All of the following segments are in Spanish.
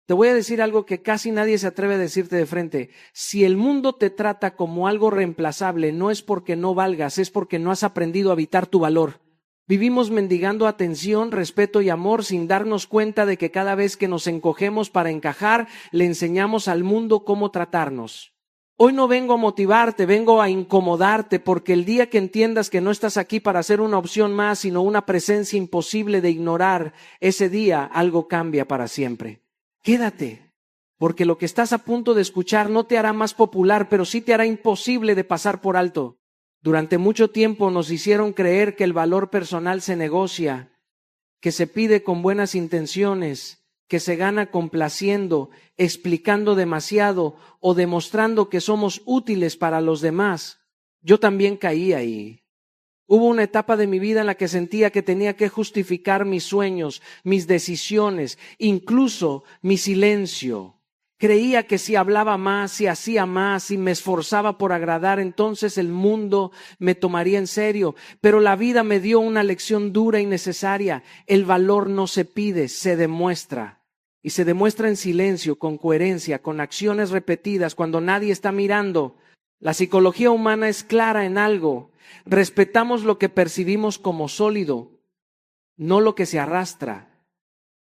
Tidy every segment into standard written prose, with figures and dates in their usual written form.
Te voy a decir algo que casi nadie se atreve a decirte de frente. Si el mundo te trata como algo reemplazable, no es porque no valgas, es porque no has aprendido a habitar tu valor. Vivimos mendigando atención, respeto y amor sin darnos cuenta de que cada vez que nos encogemos para encajar, le enseñamos al mundo cómo tratarnos. Hoy no vengo a motivarte, vengo a incomodarte, porque el día que entiendas que no estás aquí para ser una opción más, sino una presencia imposible de ignorar, ese día algo cambia para siempre. Quédate, porque lo que estás a punto de escuchar no te hará más popular, pero sí te hará imposible de pasar por alto. Durante mucho tiempo nos hicieron creer que el valor personal se negocia, que se pide con buenas intenciones, que se gana complaciendo, explicando demasiado o demostrando que somos útiles para los demás. Yo también caí ahí. Hubo una etapa de mi vida en la que sentía que tenía que justificar mis sueños, mis decisiones, incluso mi silencio. Creía que si hablaba más, si hacía más, si me esforzaba por agradar, entonces el mundo me tomaría en serio. Pero la vida me dio una lección dura y necesaria. El valor no se pide, se demuestra. Y se demuestra en silencio, con coherencia, con acciones repetidas, cuando nadie está mirando. La psicología humana es clara en algo. Respetamos lo que percibimos como sólido, no lo que se arrastra.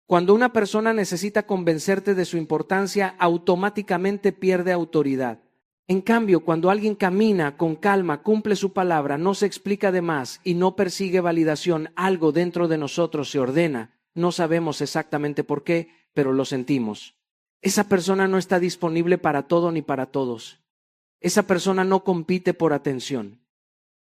Cuando una persona necesita convencerte de su importancia, automáticamente pierde autoridad. En cambio, cuando alguien camina con calma, cumple su palabra, no se explica de más y no persigue validación, algo dentro de nosotros se ordena. No sabemos exactamente por qué, pero lo sentimos. Esa persona no está disponible para todo ni para todos. Esa persona no compite por atención.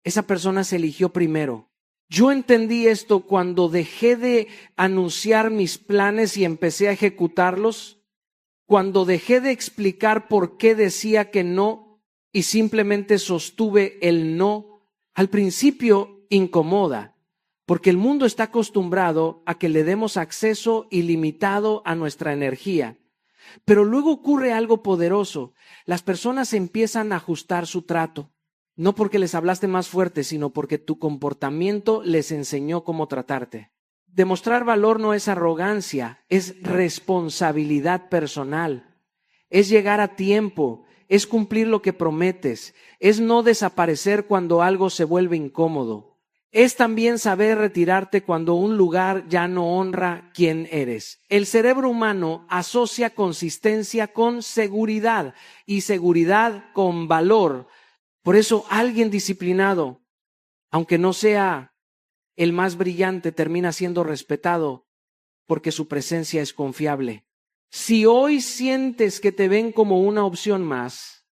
Esa persona se eligió primero. Yo entendí esto cuando dejé de anunciar mis planes y empecé a ejecutarlos, cuando dejé de explicar por qué decía que no y simplemente sostuve el no. Al principio incomoda, porque el mundo está acostumbrado a que le demos acceso ilimitado a nuestra energía. Pero luego ocurre algo poderoso. Las personas empiezan a ajustar su trato. No porque les hablaste más fuerte, sino porque tu comportamiento les enseñó cómo tratarte. Demostrar valor no es arrogancia, es responsabilidad personal. Es llegar a tiempo, es cumplir lo que prometes, es no desaparecer cuando algo se vuelve incómodo. Es también saber retirarte cuando un lugar ya no honra quién eres. El cerebro humano asocia consistencia con seguridad y seguridad con valor. Por eso alguien disciplinado, aunque no sea el más brillante, termina siendo respetado porque su presencia es confiable. Si hoy sientes que te ven como una opción más,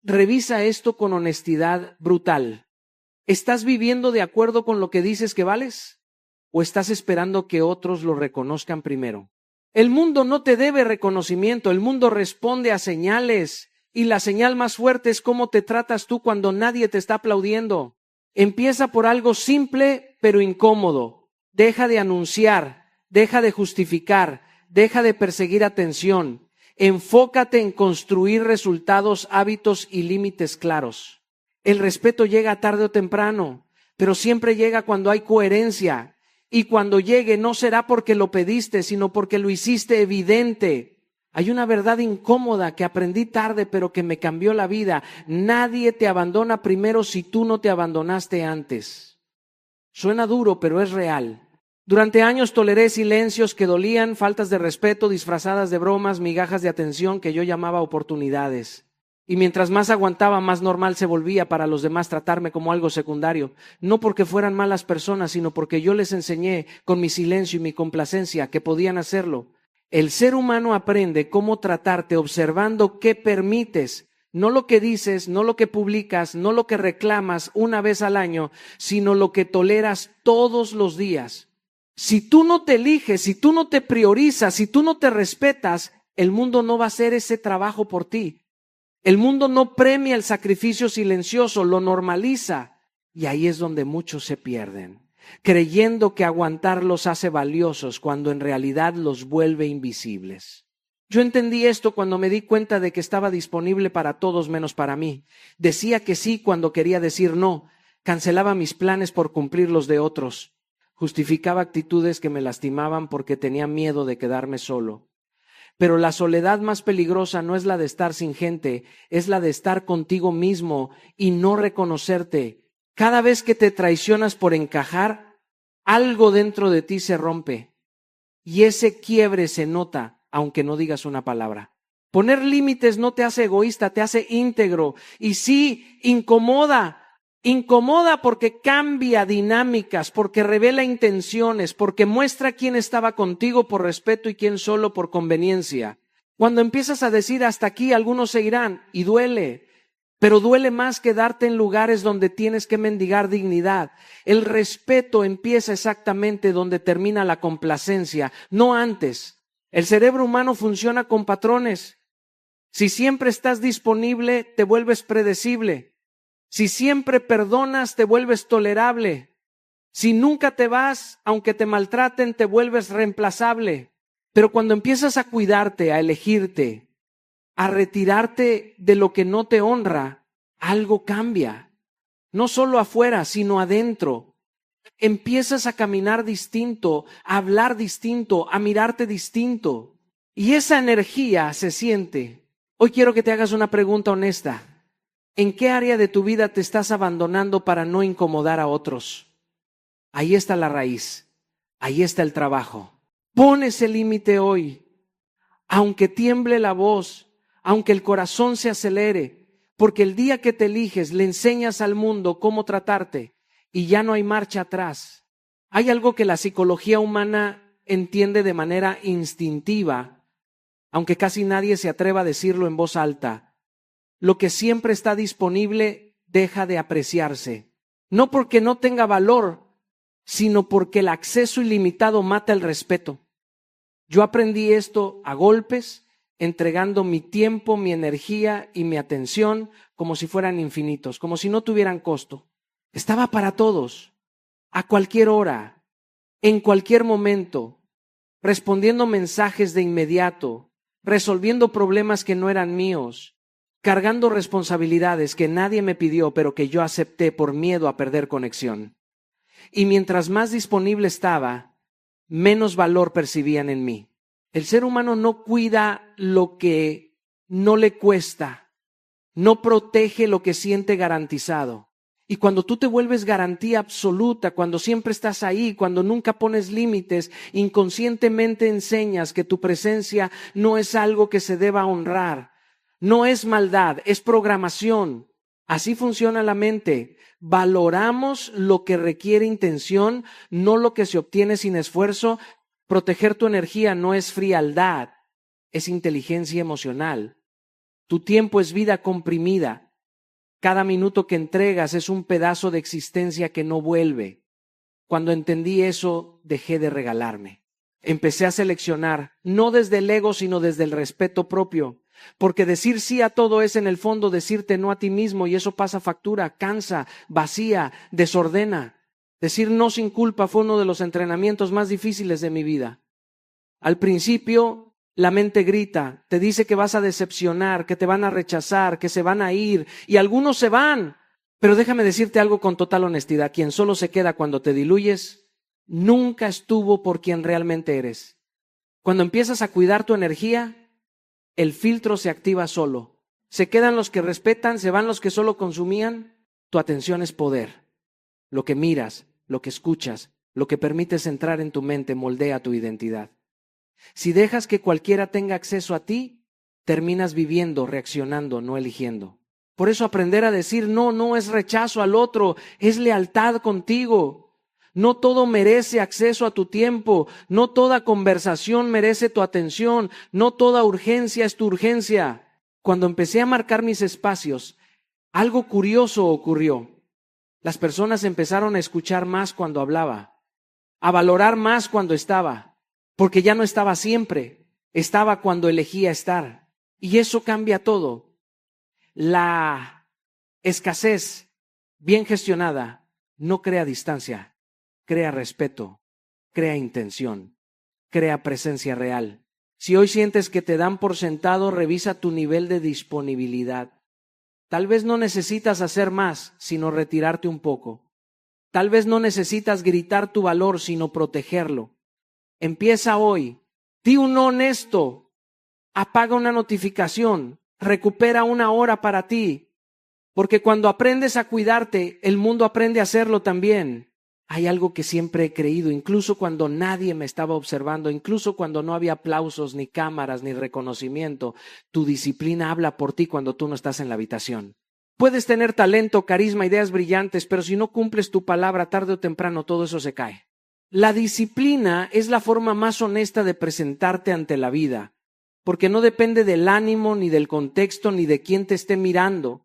revisa esto con honestidad brutal. ¿Estás viviendo de acuerdo con lo que dices que vales? ¿O estás esperando que otros lo reconozcan primero? El mundo no te debe reconocimiento, el mundo responde a señales. Y la señal más fuerte es cómo te tratas tú cuando nadie te está aplaudiendo. Empieza por algo simple pero incómodo. Deja de anunciar, deja de justificar, deja de perseguir atención. Enfócate en construir resultados, hábitos y límites claros. El respeto llega tarde o temprano, pero siempre llega cuando hay coherencia. Y cuando llegue no será porque lo pediste, sino porque lo hiciste evidente. Hay una verdad incómoda que aprendí tarde, pero que me cambió la vida. Nadie te abandona primero si tú no te abandonaste antes. Suena duro, pero es real. Durante años toleré silencios que dolían, faltas de respeto disfrazadas de bromas, migajas de atención que yo llamaba oportunidades. Y mientras más aguantaba, más normal se volvía para los demás tratarme como algo secundario. No porque fueran malas personas, sino porque yo les enseñé con mi silencio y mi complacencia que podían hacerlo. El ser humano aprende cómo tratarte observando qué permites, no lo que dices, no lo que publicas, no lo que reclamas una vez al año, sino lo que toleras todos los días. Si tú no te eliges, si tú no te priorizas, si tú no te respetas, el mundo no va a hacer ese trabajo por ti. El mundo no premia el sacrificio silencioso, lo normaliza. Y ahí es donde muchos se pierden, creyendo que aguantar los hace valiosos cuando en realidad los vuelve invisibles. Yo entendí esto cuando me di cuenta de que estaba disponible para todos menos para mí. Decía que sí cuando quería decir no. Cancelaba mis planes por cumplir los de otros. Justificaba actitudes que me lastimaban porque tenía miedo de quedarme solo. Pero la soledad más peligrosa no es la de estar sin gente, es la de estar contigo mismo y no reconocerte. Cada vez que te traicionas por encajar, algo dentro de ti se rompe. Y ese quiebre se nota, aunque no digas una palabra. Poner límites no te hace egoísta, te hace íntegro. Y sí, incomoda porque cambia dinámicas, porque revela intenciones, porque muestra quién estaba contigo por respeto y quién solo por conveniencia. Cuando empiezas a decir hasta aquí, algunos se irán y duele. Pero duele más quedarte en lugares donde tienes que mendigar dignidad. El respeto empieza exactamente donde termina la complacencia, no antes. El cerebro humano funciona con patrones. Si siempre estás disponible, te vuelves predecible. Si siempre perdonas, te vuelves tolerable. Si nunca te vas, aunque te maltraten, te vuelves reemplazable. Pero cuando empiezas a cuidarte, a elegirte, a retirarte de lo que no te honra, algo cambia. No solo afuera, sino adentro. Empiezas a caminar distinto, a hablar distinto, a mirarte distinto. Y esa energía se siente. Hoy quiero que te hagas una pregunta honesta. ¿En qué área de tu vida te estás abandonando para no incomodar a otros? Ahí está la raíz. Ahí está el trabajo. Pon ese límite hoy. Aunque tiemble la voz, aunque el corazón se acelere, porque el día que te eliges le enseñas al mundo cómo tratarte y ya no hay marcha atrás. Hay algo que la psicología humana entiende de manera instintiva, aunque casi nadie se atreva a decirlo en voz alta. Lo que siempre está disponible deja de apreciarse. No porque no tenga valor, sino porque el acceso ilimitado mata el respeto. Yo aprendí esto a golpes, entregando mi tiempo, mi energía y mi atención como si fueran infinitos, como si no tuvieran costo. Estaba para todos, a cualquier hora, en cualquier momento, respondiendo mensajes de inmediato, resolviendo problemas que no eran míos, cargando responsabilidades que nadie me pidió, pero que yo acepté por miedo a perder conexión. Y mientras más disponible estaba, menos valor percibían en mí. El ser humano no cuida lo que no le cuesta, no protege lo que siente garantizado. Y cuando tú te vuelves garantía absoluta, cuando siempre estás ahí, cuando nunca pones límites, inconscientemente enseñas que tu presencia no es algo que se deba honrar. No es maldad, es programación. Así funciona la mente. Valoramos lo que requiere intención, no lo que se obtiene sin esfuerzo. Proteger tu energía no es frialdad, es inteligencia emocional. Tu tiempo es vida comprimida. Cada minuto que entregas es un pedazo de existencia que no vuelve. Cuando entendí eso, dejé de regalarme. Empecé a seleccionar, no desde el ego, sino desde el respeto propio. Porque decir sí a todo es en el fondo decirte no a ti mismo, y eso pasa factura, cansa, vacía, desordena. Decir no sin culpa fue uno de los entrenamientos más difíciles de mi vida. Al principio, la mente grita, te dice que vas a decepcionar, que te van a rechazar, que se van a ir, y algunos se van. Pero déjame decirte algo con total honestidad, quien solo se queda cuando te diluyes, nunca estuvo por quien realmente eres. Cuando empiezas a cuidar tu energía, el filtro se activa solo. Se quedan los que respetan, se van los que solo consumían. Tu atención es poder. Lo que miras, lo que escuchas, lo que permites entrar en tu mente moldea tu identidad. Si dejas que cualquiera tenga acceso a ti, terminas viviendo, reaccionando, no eligiendo. Por eso aprender a decir no es rechazo al otro, es lealtad contigo. No todo merece acceso a tu tiempo, no toda conversación merece tu atención, no toda urgencia es tu urgencia. Cuando empecé a marcar mis espacios, algo curioso ocurrió. Las personas empezaron a escuchar más cuando hablaba, a valorar más cuando estaba, porque ya no estaba siempre, estaba cuando elegía estar. Y eso cambia todo. La escasez bien gestionada no crea distancia. Crea respeto, crea intención, crea presencia real. Si hoy sientes que te dan por sentado, revisa tu nivel de disponibilidad. Tal vez no necesitas hacer más, sino retirarte un poco. Tal vez no necesitas gritar tu valor, sino protegerlo. Empieza hoy. Di un no honesto. Apaga una notificación. Recupera una hora para ti. Porque cuando aprendes a cuidarte, el mundo aprende a hacerlo también. Hay algo que siempre he creído, incluso cuando nadie me estaba observando, incluso cuando no había aplausos, ni cámaras, ni reconocimiento, tu disciplina habla por ti cuando tú no estás en la habitación. Puedes tener talento, carisma, ideas brillantes, pero si no cumples tu palabra, tarde o temprano todo eso se cae. La disciplina es la forma más honesta de presentarte ante la vida, porque no depende del ánimo, ni del contexto, ni de quién te esté mirando.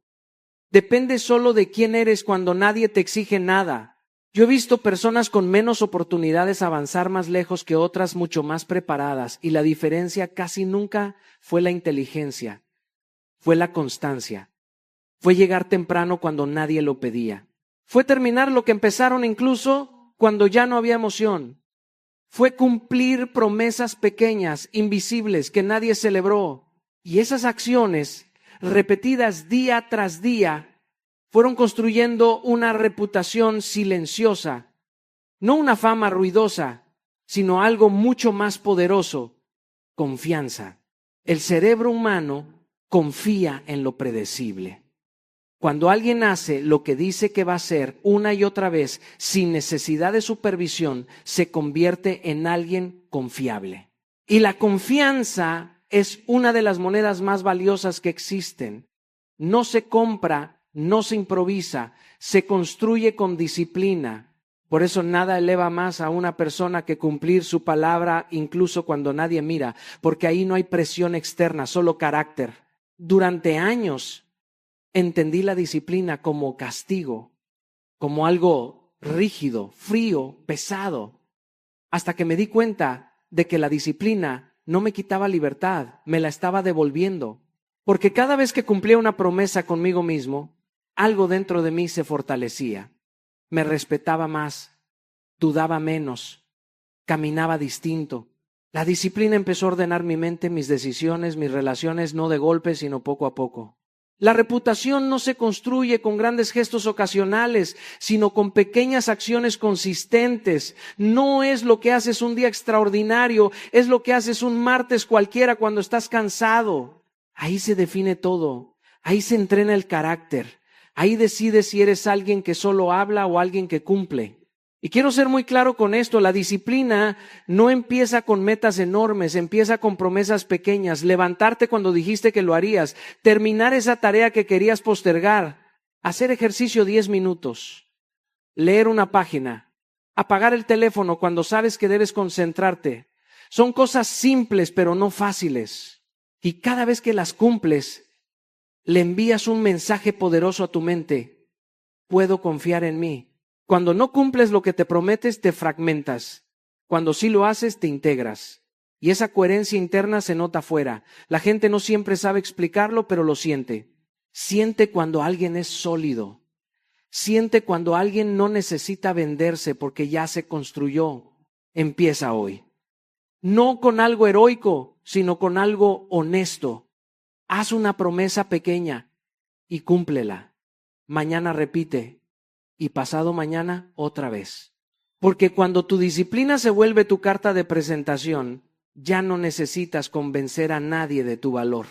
Depende solo de quién eres cuando nadie te exige nada. Yo he visto personas con menos oportunidades avanzar más lejos que otras mucho más preparadas, y la diferencia casi nunca fue la inteligencia, fue la constancia. Fue llegar temprano cuando nadie lo pedía. Fue terminar lo que empezaron incluso cuando ya no había emoción. Fue cumplir promesas pequeñas, invisibles, que nadie celebró. Y esas acciones, repetidas día tras día, fueron construyendo una reputación silenciosa, no una fama ruidosa, sino algo mucho más poderoso: confianza. El cerebro humano confía en lo predecible. Cuando alguien hace lo que dice que va a hacer una y otra vez, sin necesidad de supervisión, se convierte en alguien confiable. Y la confianza es una de las monedas más valiosas que existen. No se compra, no se improvisa, se construye con disciplina. Por eso nada eleva más a una persona que cumplir su palabra incluso cuando nadie mira, porque ahí no hay presión externa, solo carácter. Durante años entendí la disciplina como castigo, como algo rígido, frío, pesado, hasta que me di cuenta de que la disciplina no me quitaba libertad, me la estaba devolviendo. Porque cada vez que cumplía una promesa conmigo mismo, algo dentro de mí se fortalecía. Me respetaba más, dudaba menos, caminaba distinto. La disciplina empezó a ordenar mi mente, mis decisiones, mis relaciones, no de golpe, sino poco a poco. La reputación no se construye con grandes gestos ocasionales, sino con pequeñas acciones consistentes. No es lo que haces un día extraordinario, es lo que haces un martes cualquiera cuando estás cansado. Ahí se define todo, ahí se entrena el carácter, ahí decides si eres alguien que solo habla o alguien que cumple. Y quiero ser muy claro con esto: la disciplina no empieza con metas enormes, empieza con promesas pequeñas. Levantarte cuando dijiste que lo harías, terminar esa tarea que querías postergar, hacer ejercicio 10 minutos, leer una página, apagar el teléfono cuando sabes que debes concentrarte. Son cosas simples pero no fáciles. Y cada vez que las cumples, le envías un mensaje poderoso a tu mente: puedo confiar en mí. Cuando no cumples lo que te prometes, te fragmentas. Cuando sí lo haces, te integras. Y esa coherencia interna se nota afuera. La gente no siempre sabe explicarlo, pero lo siente. Siente cuando alguien es sólido. Siente cuando alguien no necesita venderse porque ya se construyó. Empieza hoy. No con algo heroico, sino con algo honesto. Haz una promesa pequeña y cúmplela. Mañana repite. Y pasado mañana otra vez. Porque cuando tu disciplina se vuelve tu carta de presentación, ya no necesitas convencer a nadie de tu valor.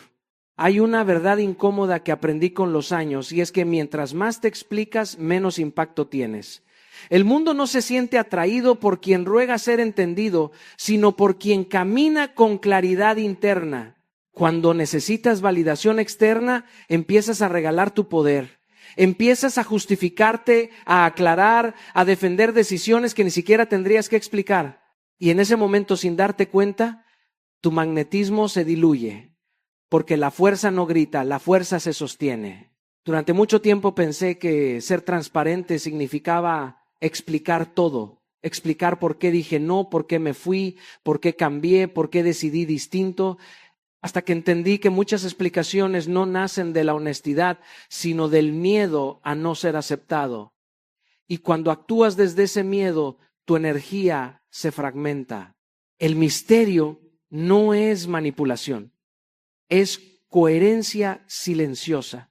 Hay una verdad incómoda que aprendí con los años, y es que mientras más te explicas, menos impacto tienes. El mundo no se siente atraído por quien ruega ser entendido, sino por quien camina con claridad interna. Cuando necesitas validación externa, empiezas a regalar tu poder. Empiezas a justificarte, a aclarar, a defender decisiones que ni siquiera tendrías que explicar. Y en ese momento, sin darte cuenta, tu magnetismo se diluye. Porque la fuerza no grita, la fuerza se sostiene. Durante mucho tiempo pensé que ser transparente significaba explicar todo. Explicar por qué dije no, por qué me fui, por qué cambié, por qué decidí distinto. Hasta que entendí que muchas explicaciones no nacen de la honestidad, sino del miedo a no ser aceptado. Y cuando actúas desde ese miedo, tu energía se fragmenta. El misterio no es manipulación, es coherencia silenciosa.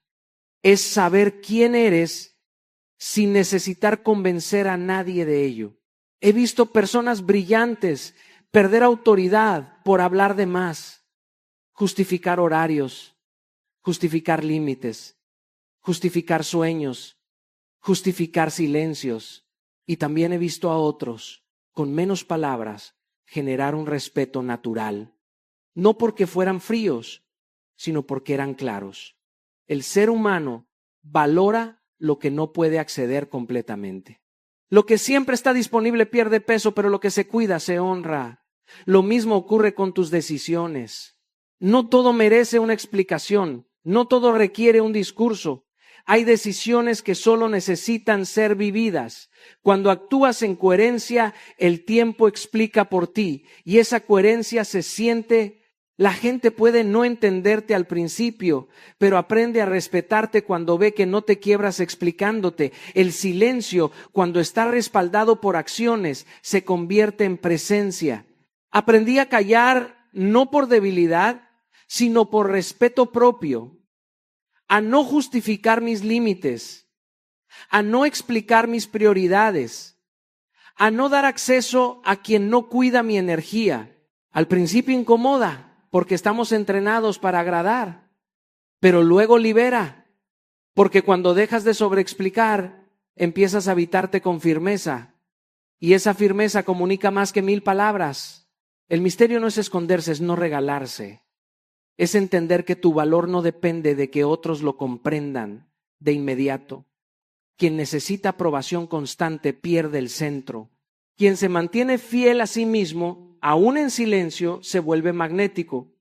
Es saber quién eres sin necesitar convencer a nadie de ello. He visto personas brillantes perder autoridad por hablar de más. justificar horarios, justificar límites, justificar sueños, justificar silencios. Y también he visto a otros, con menos palabras, generar un respeto natural. No porque fueran fríos, sino porque eran claros. El ser humano valora lo que no puede acceder completamente. Lo que siempre está disponible pierde peso, pero lo que se cuida se honra. Lo mismo ocurre con tus decisiones. No todo merece una explicación, no todo requiere un discurso. Hay decisiones que solo necesitan ser vividas. Cuando actúas en coherencia, el tiempo explica por ti y esa coherencia se siente. La gente puede no entenderte al principio, pero aprende a respetarte cuando ve que no te quiebras explicándote. El silencio, cuando está respaldado por acciones, se convierte en presencia. Aprendí a callar no por debilidad, sino por respeto propio. A no justificar mis límites, a no explicar mis prioridades, a no dar acceso a quien no cuida mi energía. Al principio incomoda, porque estamos entrenados para agradar, pero luego libera, porque cuando dejas de sobreexplicar, empiezas a habitarte con firmeza, y esa firmeza comunica más que 1000 palabras. El misterio no es esconderse, es no regalarse. Es entender que tu valor no depende de que otros lo comprendan de inmediato. Quien necesita aprobación constante pierde el centro. Quien se mantiene fiel a sí mismo, aún en silencio, se vuelve magnético.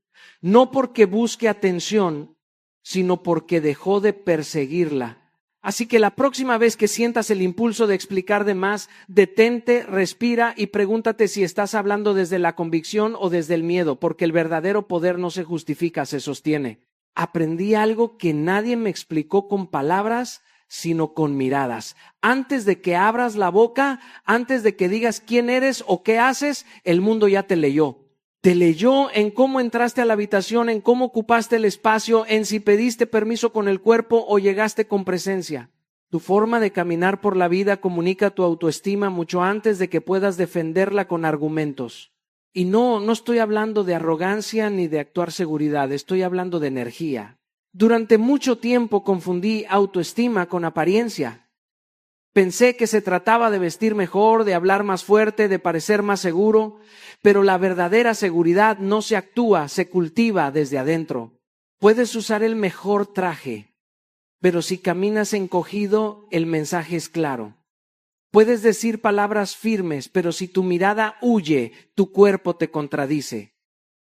No porque busque atención, sino porque dejó de perseguirla. Así que la próxima vez que sientas el impulso de explicar de más, detente, respira y pregúntate si estás hablando desde la convicción o desde el miedo, porque el verdadero poder no se justifica, se sostiene. Aprendí algo que nadie me explicó con palabras, sino con miradas. Antes de que abras la boca, antes de que digas quién eres o qué haces, el mundo ya te leyó. Te leyó en cómo entraste a la habitación, en cómo ocupaste el espacio, en si pediste permiso con el cuerpo o llegaste con presencia. Tu forma de caminar por la vida comunica tu autoestima mucho antes de que puedas defenderla con argumentos. Y no estoy hablando de arrogancia ni de actuar seguridad, estoy hablando de energía. Durante mucho tiempo confundí autoestima con apariencia. Pensé que se trataba de vestir mejor, de hablar más fuerte, de parecer más seguro, pero la verdadera seguridad no se actúa, se cultiva desde adentro. Puedes usar el mejor traje, pero si caminas encogido, el mensaje es claro. Puedes decir palabras firmes, pero si tu mirada huye, tu cuerpo te contradice.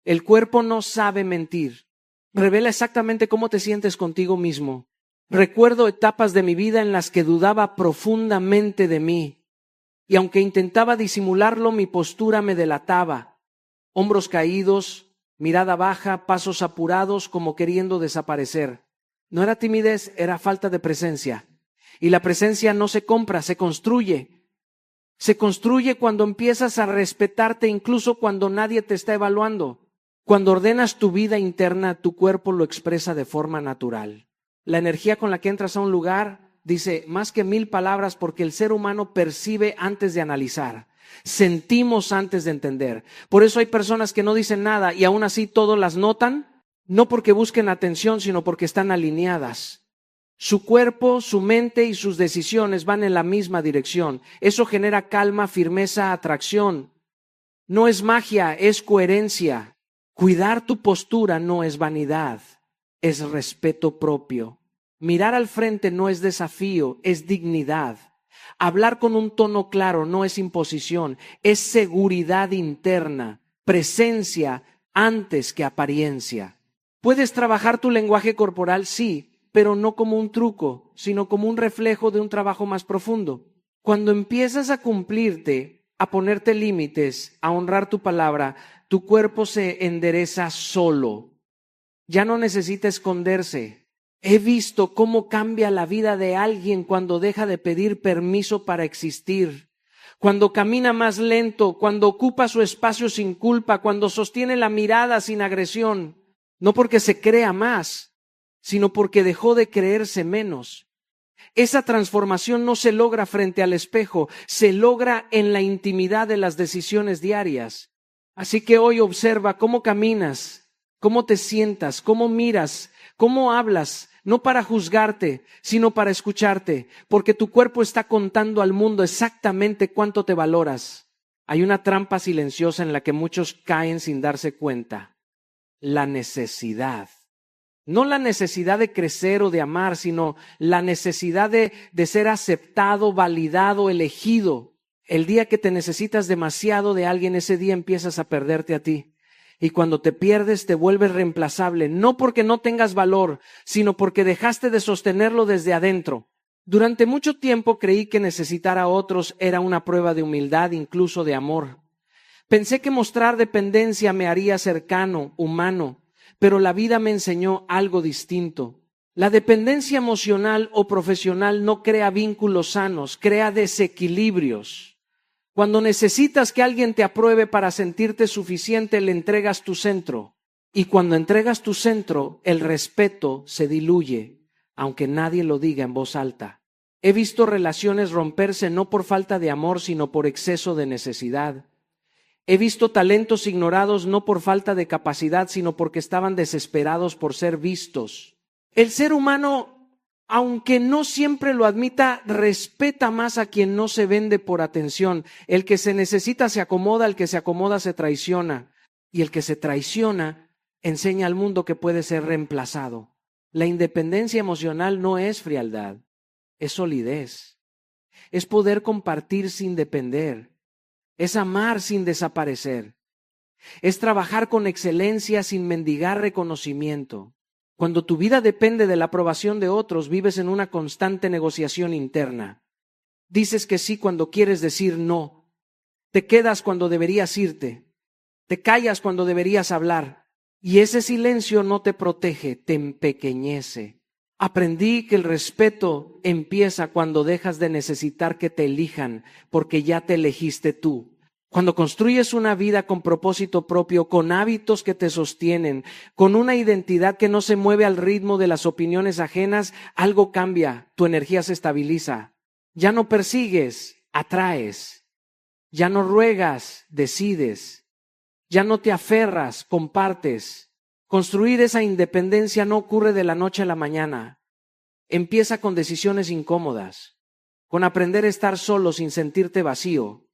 El cuerpo no sabe mentir. Revela exactamente cómo te sientes contigo mismo. Recuerdo etapas de mi vida en las que dudaba profundamente de mí, y aunque intentaba disimularlo, mi postura me delataba. Hombros caídos, mirada baja, pasos apurados como queriendo desaparecer. No era timidez, era falta de presencia. Y la presencia no se compra, se construye. Se construye cuando empiezas a respetarte incluso cuando nadie te está evaluando. Cuando ordenas tu vida interna, tu cuerpo lo expresa de forma natural. La energía con la que entras a un lugar dice más que 1000 palabras porque el ser humano percibe antes de analizar. Sentimos antes de entender. Por eso hay personas que no dicen nada y aún así todos las notan, no porque busquen atención, sino porque están alineadas. Su cuerpo, su mente y sus decisiones van en la misma dirección. Eso genera calma, firmeza, atracción. No es magia, es coherencia. Cuidar tu postura no es vanidad, es respeto propio. Mirar al frente no es desafío, es dignidad. Hablar con un tono claro no es imposición, es seguridad interna, presencia antes que apariencia. ¿Puedes trabajar tu lenguaje corporal? Sí, pero no como un truco, sino como un reflejo de un trabajo más profundo. Cuando empiezas a cumplirte, a ponerte límites, a honrar tu palabra, tu cuerpo se endereza solo. Ya no necesita esconderse. He visto cómo cambia la vida de alguien cuando deja de pedir permiso para existir, cuando camina más lento, cuando ocupa su espacio sin culpa, cuando sostiene la mirada sin agresión, no porque se crea más, sino porque dejó de creerse menos. Esa transformación no se logra frente al espejo, se logra en la intimidad de las decisiones diarias. Así que hoy observa cómo caminas, cómo te sientas, cómo miras, cómo hablas, no para juzgarte, sino para escucharte, porque tu cuerpo está contando al mundo exactamente cuánto te valoras. Hay una trampa silenciosa en la que muchos caen sin darse cuenta: la necesidad. No la necesidad de crecer o de amar, sino la necesidad de ser aceptado, validado, elegido. El día que te necesitas demasiado de alguien, ese día empiezas a perderte a ti. Y cuando te pierdes, te vuelves reemplazable, no porque no tengas valor, sino porque dejaste de sostenerlo desde adentro. Durante mucho tiempo creí que necesitar a otros era una prueba de humildad, incluso de amor. Pensé que mostrar dependencia me haría cercano, humano, pero la vida me enseñó algo distinto. La dependencia emocional o profesional no crea vínculos sanos, crea desequilibrios. Cuando necesitas que alguien te apruebe para sentirte suficiente, le entregas tu centro. Y cuando entregas tu centro, el respeto se diluye, aunque nadie lo diga en voz alta. He visto relaciones romperse no por falta de amor, sino por exceso de necesidad. He visto talentos ignorados no por falta de capacidad, sino porque estaban desesperados por ser vistos. El ser humano, aunque no siempre lo admita, respeta más a quien no se vende por atención. El que se necesita se acomoda, el que se acomoda se traiciona. Y el que se traiciona enseña al mundo que puede ser reemplazado. La independencia emocional no es frialdad, es solidez. Es poder compartir sin depender. Es amar sin desaparecer. Es trabajar con excelencia sin mendigar reconocimiento. Cuando tu vida depende de la aprobación de otros, vives en una constante negociación interna. Dices que sí cuando quieres decir no. Te quedas cuando deberías irte. Te callas cuando deberías hablar. Y ese silencio no te protege, te empequeñece. Aprendí que el respeto empieza cuando dejas de necesitar que te elijan, porque ya te elegiste tú. Cuando construyes una vida con propósito propio, con hábitos que te sostienen, con una identidad que no se mueve al ritmo de las opiniones ajenas, algo cambia, tu energía se estabiliza. Ya no persigues, atraes. Ya no ruegas, decides. Ya no te aferras, compartes. Construir esa independencia no ocurre de la noche a la mañana. Empieza con decisiones incómodas, con aprender a estar solo sin sentirte vacío,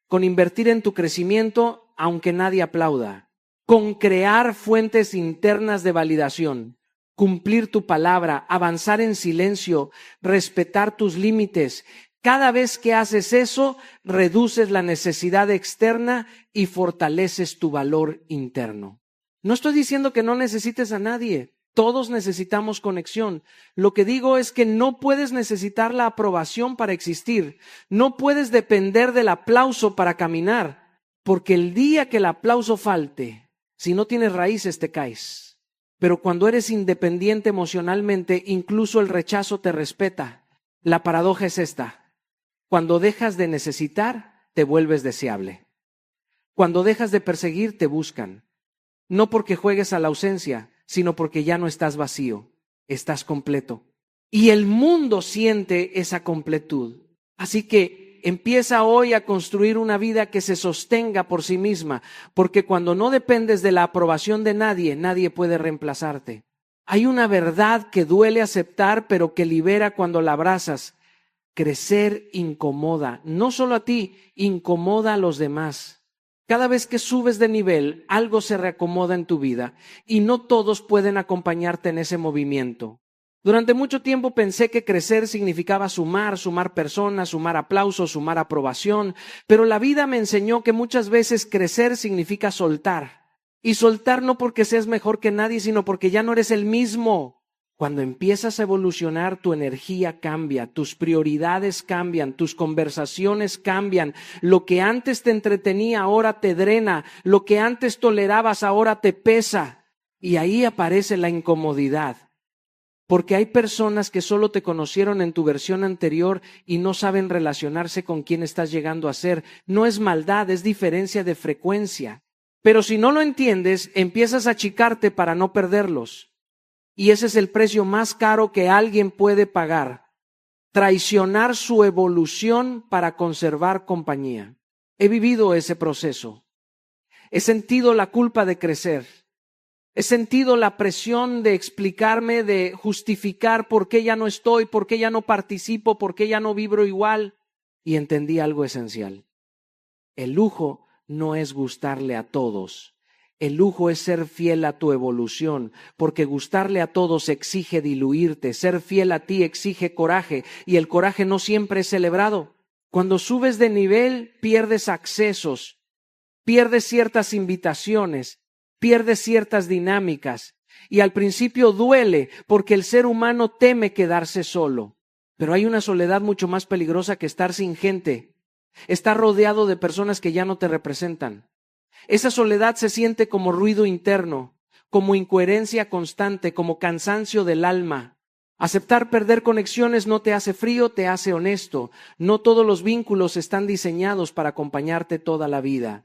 con invertir en tu crecimiento aunque nadie aplauda, con crear fuentes internas de validación, cumplir tu palabra, avanzar en silencio, respetar tus límites. Cada vez que haces eso, reduces la necesidad externa y fortaleces tu valor interno. No estoy diciendo que no necesites a nadie. Todos necesitamos conexión. Lo que digo es que no puedes necesitar la aprobación para existir. No puedes depender del aplauso para caminar, porque el día que el aplauso falte, si no tienes raíces, te caes. Pero cuando eres independiente emocionalmente, incluso el rechazo te respeta. La paradoja es esta: cuando dejas de necesitar, te vuelves deseable. Cuando dejas de perseguir, te buscan. No porque juegues a la ausencia, sino porque ya no estás vacío, estás completo. Y el mundo siente esa completud. Así que empieza hoy a construir una vida que se sostenga por sí misma, porque cuando no dependes de la aprobación de nadie, nadie puede reemplazarte. Hay una verdad que duele aceptar, pero que libera cuando la abrazas. Crecer incomoda, no solo a ti, incomoda a los demás. Cada vez que subes de nivel, algo se reacomoda en tu vida y no todos pueden acompañarte en ese movimiento. Durante mucho tiempo pensé que crecer significaba sumar personas, sumar aplausos, sumar aprobación, pero la vida me enseñó que muchas veces crecer significa soltar. Y soltar no porque seas mejor que nadie, sino porque ya no eres el mismo. Cuando empiezas a evolucionar, tu energía cambia, tus prioridades cambian, tus conversaciones cambian. Lo que antes te entretenía ahora te drena, lo que antes tolerabas ahora te pesa. Y ahí aparece la incomodidad. Porque hay personas que solo te conocieron en tu versión anterior y no saben relacionarse con quien estás llegando a ser. No es maldad, es diferencia de frecuencia. Pero si no lo entiendes, empiezas a achicarte para no perderlos. Y ese es el precio más caro que alguien puede pagar: traicionar su evolución para conservar compañía. He vivido ese proceso. He sentido la culpa de crecer. He sentido la presión de explicarme, de justificar por qué ya no estoy, por qué ya no participo, por qué ya no vibro igual. Y entendí algo esencial. El lujo no es gustarle a todos. El lujo es ser fiel a tu evolución, porque gustarle a todos exige diluirte, ser fiel a ti exige coraje, y el coraje no siempre es celebrado. Cuando subes de nivel, pierdes accesos, pierdes ciertas invitaciones, pierdes ciertas dinámicas, y al principio duele, porque el ser humano teme quedarse solo. Pero hay una soledad mucho más peligrosa que estar sin gente. Estar rodeado de personas que ya no te representan. Esa soledad se siente como ruido interno, como incoherencia constante, como cansancio del alma. Aceptar perder conexiones no te hace frío, te hace honesto. No todos los vínculos están diseñados para acompañarte toda la vida.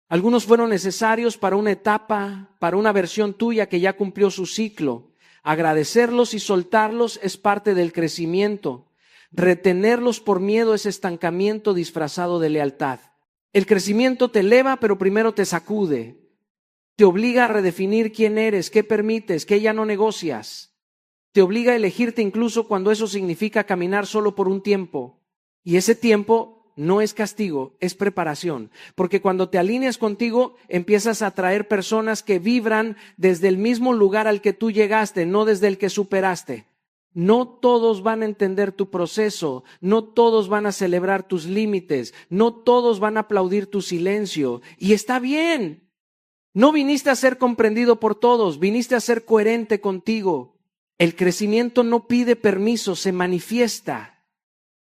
Algunos fueron necesarios para una etapa, para una versión tuya que ya cumplió su ciclo. Agradecerlos y soltarlos es parte del crecimiento. Retenerlos por miedo es estancamiento disfrazado de lealtad. El crecimiento te eleva, pero primero te sacude. Te obliga a redefinir quién eres, qué permites, qué ya no negocias. Te obliga a elegirte incluso cuando eso significa caminar solo por un tiempo. Y ese tiempo no es castigo, es preparación. Porque cuando te alineas contigo, empiezas a atraer personas que vibran desde el mismo lugar al que tú llegaste, no desde el que superaste. No todos van a entender tu proceso, no todos van a celebrar tus límites, no todos van a aplaudir tu silencio. Y está bien. No viniste a ser comprendido por todos, viniste a ser coherente contigo. El crecimiento no pide permiso, se manifiesta.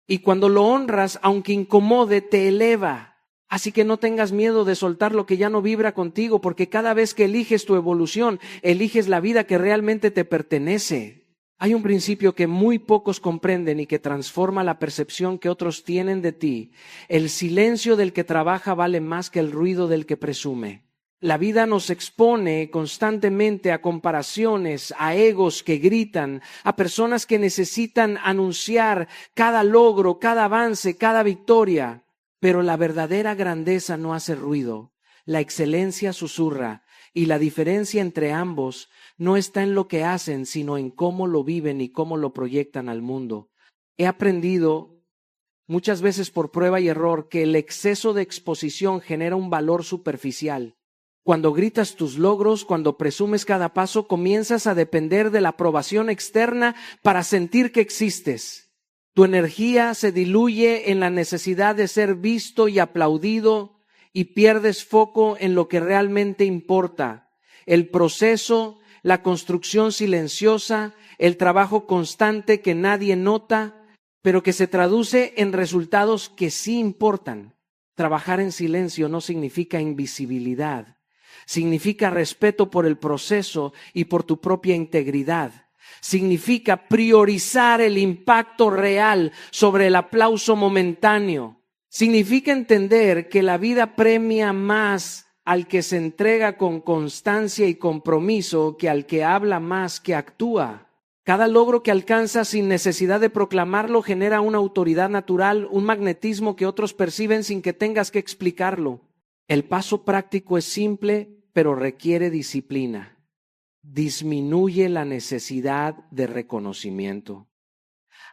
Y cuando lo honras, aunque incomode, te eleva. Así que no tengas miedo de soltar lo que ya no vibra contigo, porque cada vez que eliges tu evolución, eliges la vida que realmente te pertenece. Hay un principio que muy pocos comprenden y que transforma la percepción que otros tienen de ti. El silencio del que trabaja vale más que el ruido del que presume. La vida nos expone constantemente a comparaciones, a egos que gritan, a personas que necesitan anunciar cada logro, cada avance, cada victoria. Pero la verdadera grandeza no hace ruido. La excelencia susurra. Y la diferencia entre ambos no está en lo que hacen, sino en cómo lo viven y cómo lo proyectan al mundo. He aprendido muchas veces por prueba y error que el exceso de exposición genera un valor superficial. Cuando gritas tus logros, cuando presumes cada paso, comienzas a depender de la aprobación externa para sentir que existes. Tu energía se diluye en la necesidad de ser visto y aplaudido y pierdes foco en lo que realmente importa. El proceso, la construcción silenciosa, el trabajo constante que nadie nota, pero que se traduce en resultados que sí importan. Trabajar en silencio no significa invisibilidad. Significa respeto por el proceso y por tu propia integridad. Significa priorizar el impacto real sobre el aplauso momentáneo. Significa entender que la vida premia más al que se entrega con constancia y compromiso que al que habla más que actúa. Cada logro que alcanzas sin necesidad de proclamarlo genera una autoridad natural, un magnetismo que otros perciben sin que tengas que explicarlo. El paso práctico es simple, pero requiere disciplina. Disminuye la necesidad de reconocimiento.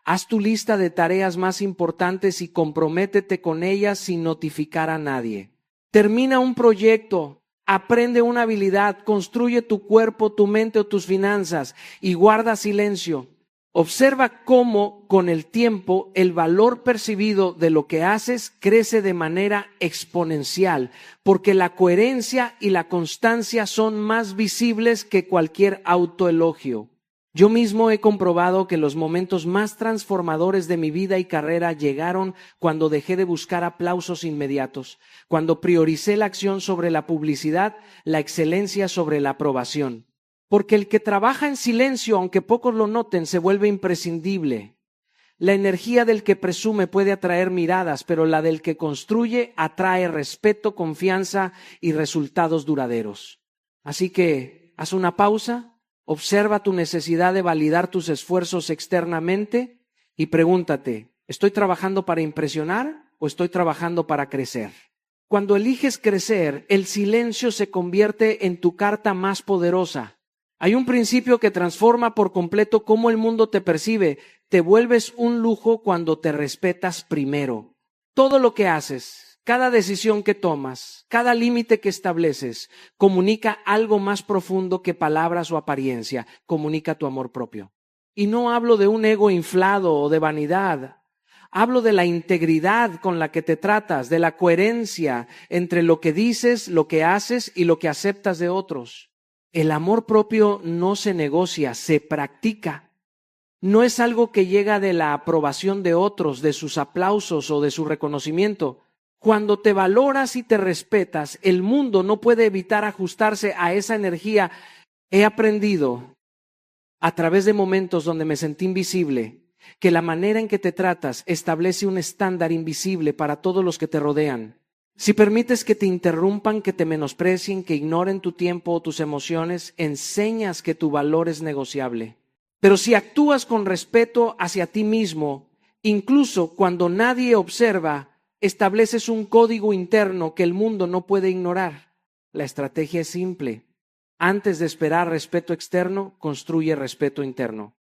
Haz tu lista de tareas más importantes y comprométete con ellas sin notificar a nadie. Termina un proyecto, aprende una habilidad, construye tu cuerpo, tu mente o tus finanzas y guarda silencio. Observa cómo con el tiempo el valor percibido de lo que haces crece de manera exponencial, porque la coherencia y la constancia son más visibles que cualquier autoelogio. Yo mismo he comprobado que los momentos más transformadores de mi vida y carrera llegaron cuando dejé de buscar aplausos inmediatos, cuando prioricé la acción sobre la publicidad, la excelencia sobre la aprobación. Porque el que trabaja en silencio, aunque pocos lo noten, se vuelve imprescindible. La energía del que presume puede atraer miradas, pero la del que construye atrae respeto, confianza y resultados duraderos. Así que haz una pausa. Observa tu necesidad de validar tus esfuerzos externamente y pregúntate, ¿estoy trabajando para impresionar o estoy trabajando para crecer? Cuando eliges crecer, el silencio se convierte en tu carta más poderosa. Hay un principio que transforma por completo cómo el mundo te percibe. Te vuelves un lujo cuando te respetas primero. Todo lo que haces, cada decisión que tomas, cada límite que estableces, comunica algo más profundo que palabras o apariencia. Comunica tu amor propio. Y no hablo de un ego inflado o de vanidad. Hablo de la integridad con la que te tratas, de la coherencia entre lo que dices, lo que haces y lo que aceptas de otros. El amor propio no se negocia, se practica. No es algo que llega de la aprobación de otros, de sus aplausos o de su reconocimiento. Cuando te valoras y te respetas, el mundo no puede evitar ajustarse a esa energía. He aprendido a través de momentos donde me sentí invisible, que la manera en que te tratas establece un estándar invisible para todos los que te rodean. Si permites que te interrumpan, que te menosprecien, que ignoren tu tiempo o tus emociones, enseñas que tu valor es negociable. Pero si actúas con respeto hacia ti mismo, incluso cuando nadie observa, estableces un código interno que el mundo no puede ignorar. La estrategia es simple. Antes de esperar respeto externo, construye respeto interno.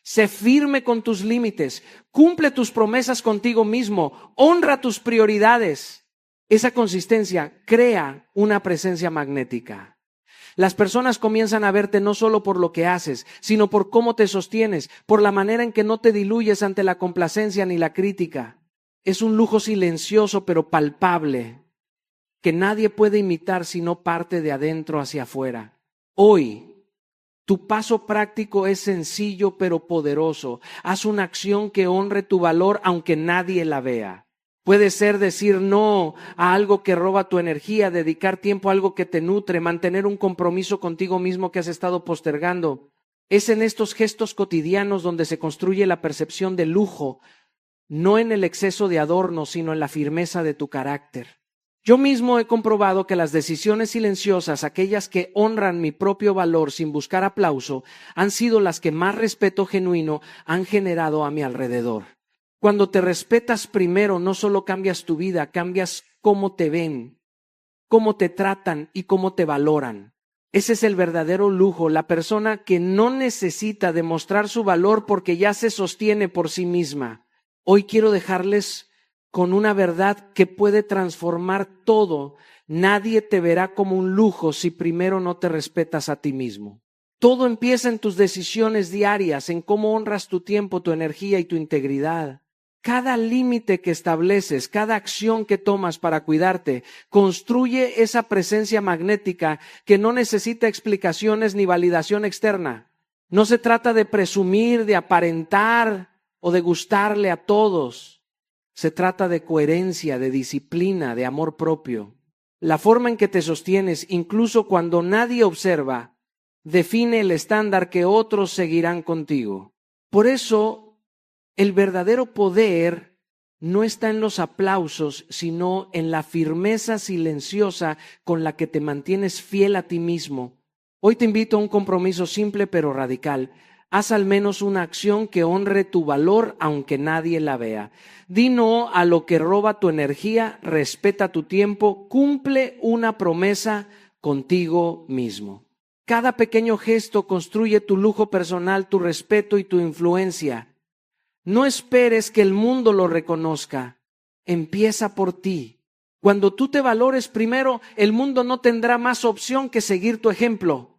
Sé firme con tus límites, cumple tus promesas contigo mismo, honra tus prioridades. Esa consistencia crea una presencia magnética. Las personas comienzan a verte no solo por lo que haces, sino por cómo te sostienes, por la manera en que no te diluyes ante la complacencia ni la crítica. Es un lujo silencioso pero palpable, que nadie puede imitar si no parte de adentro hacia afuera. Hoy, tu paso práctico es sencillo pero poderoso. Haz una acción que honre tu valor aunque nadie la vea. Puede ser decir no a algo que roba tu energía, dedicar tiempo a algo que te nutre, mantener un compromiso contigo mismo que has estado postergando. Es en estos gestos cotidianos donde se construye la percepción de lujo, no en el exceso de adorno, sino en la firmeza de tu carácter. Yo mismo he comprobado que las decisiones silenciosas, aquellas que honran mi propio valor sin buscar aplauso, han sido las que más respeto genuino han generado a mi alrededor. Cuando te respetas primero, no solo cambias tu vida, cambias cómo te ven, cómo te tratan y cómo te valoran. Ese es el verdadero lujo, la persona que no necesita demostrar su valor porque ya se sostiene por sí misma. Hoy quiero dejarles con una verdad que puede transformar todo. Nadie te verá como un lujo si primero no te respetas a ti mismo. Todo empieza en tus decisiones diarias, en cómo honras tu tiempo, tu energía y tu integridad. Cada límite que estableces, cada acción que tomas para cuidarte, construye esa presencia magnética que no necesita explicaciones ni validación externa. No se trata de presumir, de aparentar o de gustarle a todos. Se trata de coherencia, de disciplina, de amor propio. La forma en que te sostienes, incluso cuando nadie observa, define el estándar que otros seguirán contigo. Por eso, el verdadero poder no está en los aplausos, sino en la firmeza silenciosa con la que te mantienes fiel a ti mismo. Hoy te invito a un compromiso simple pero radical. Haz al menos una acción que honre tu valor aunque nadie la vea. Di no a lo que roba tu energía, respeta tu tiempo, cumple una promesa contigo mismo. Cada pequeño gesto construye tu lujo personal, tu respeto y tu influencia. No esperes que el mundo lo reconozca. Empieza por ti. Cuando tú te valores primero, el mundo no tendrá más opción que seguir tu ejemplo.